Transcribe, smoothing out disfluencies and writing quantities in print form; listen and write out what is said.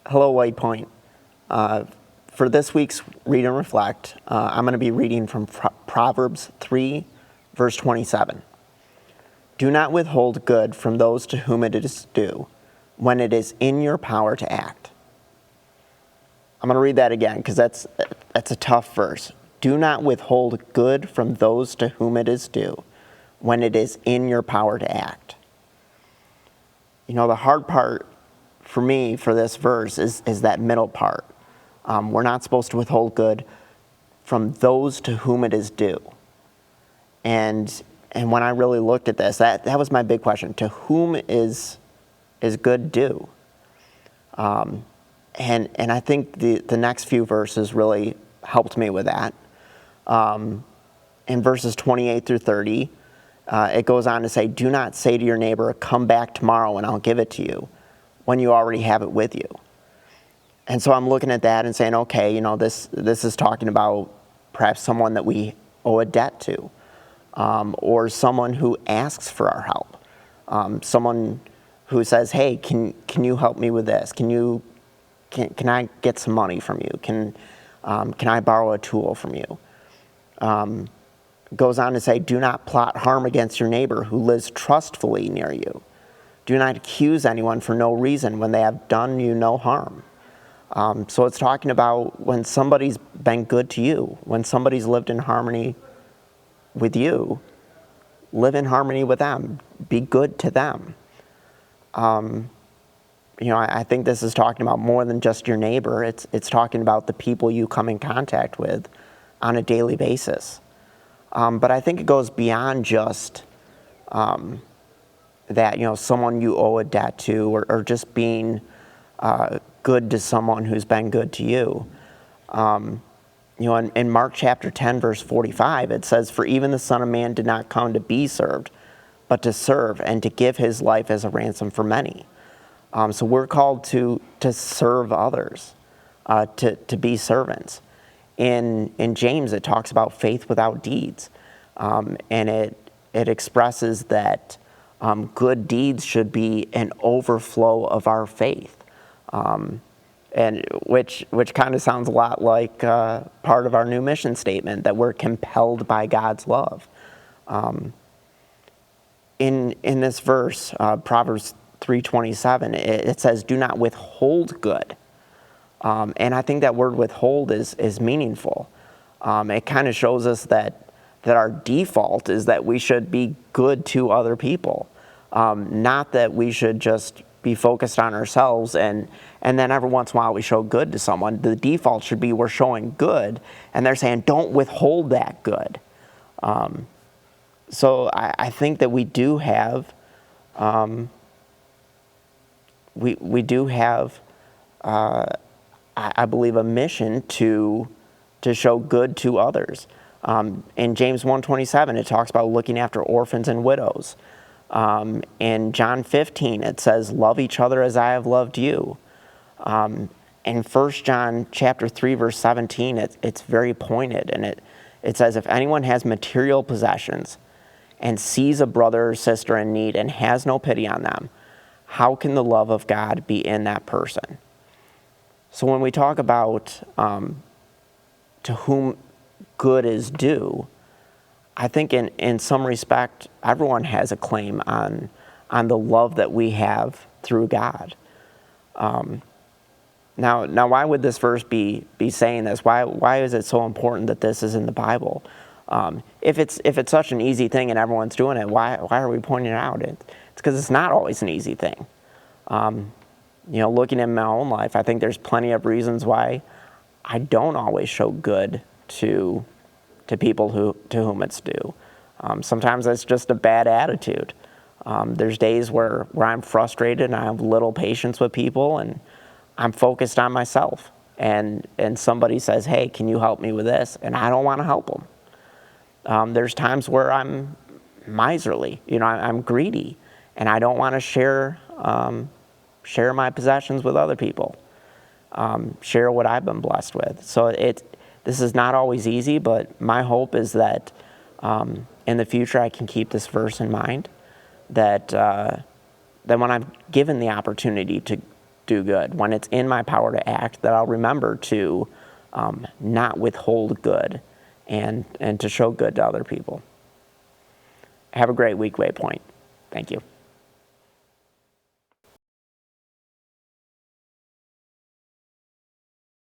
Hello, White Point. For this week's Read and Reflect, I'm going to be reading from Proverbs 3, verse 27. Do not withhold good from those to whom it is due, when it is in your power to act. I'm going to read that again because that's a tough verse. Do not withhold good from those to whom it is due, when it is in your power to act. You know, the hard part for me for this verse is that middle part. We're not supposed to withhold good from those to whom it is due. And when I really looked at this, that was my big question. To whom is good due? And I think the next few verses really helped me with that. In verses 28 through 30, it goes on to say, do not say to your neighbor, come back tomorrow and I'll give it to you, when you already have it with you. And so I'm looking at that and saying, okay, you know, this is talking about perhaps someone that we owe a debt to, or someone who asks for our help, someone who says, hey, can you help me with this? Can I get some money from you? Can I borrow a tool from you? Goes on to say, do not plot harm against your neighbor who lives trustfully near you. Do not accuse anyone for no reason when they have done you no harm. So it's talking about when somebody's been good to you, when somebody's lived in harmony with you, live in harmony with them, be good to them. You know, I think this is talking about more than just your neighbor. It's talking about the people you come in contact with on a daily basis. But I think it goes beyond just that, you know, someone you owe a debt to, or just being good to someone who's been good to you. You know, in Mark chapter 10, verse 45, it says, for even the Son of Man did not come to be served, but to serve and to give his life as a ransom for many. So we're called to serve others, to be servants. In James, it talks about faith without deeds, and it expresses that good deeds should be an overflow of our faith, and which kind of sounds a lot like part of our new mission statement, that we're compelled by God's love. In this verse, Proverbs 3:27, it says, do not withhold good. And I think that word withhold is meaningful. It kind of shows us that our default is that we should be good to other people. Not that we should just be focused on ourselves and then every once in a while we show good to someone. The default should be we're showing good, and they're saying don't withhold that good. So I think that we do have we do have I believe a mission to show good to others. In James 1:27, it talks about looking after orphans and widows. In John 15, it says, love each other as I have loved you. In 1 John chapter 3, verse 17, it's very pointed, and it says, if anyone has material possessions and sees a brother or sister in need and has no pity on them, how can the love of God be in that person? So when we talk about to whom good is due, I think in some respect, everyone has a claim on the love that we have through God. Now, why would this verse be saying this? Why is it so important that this is in the Bible? If it's such an easy thing and everyone's doing it, why are we pointing it out? It's because it's not always an easy thing. You know, looking in my own life, I think there's plenty of reasons why I don't always show good to people to whom it's due. Sometimes it's just a bad attitude. There's days where I'm frustrated and I have little patience with people and I'm focused on myself. And somebody says, hey, can you help me with this? And I don't want to help them. There's times where I'm miserly. You know, I'm greedy and I don't want to share my possessions with other people. Share what I've been blessed with. So this is not always easy, but my hope is that in the future I can keep this verse in mind, that when I'm given the opportunity do good. When it's in my power to act, that I'll remember to not withhold good and to show good to other people. Have a great week, Waypoint. Thank you.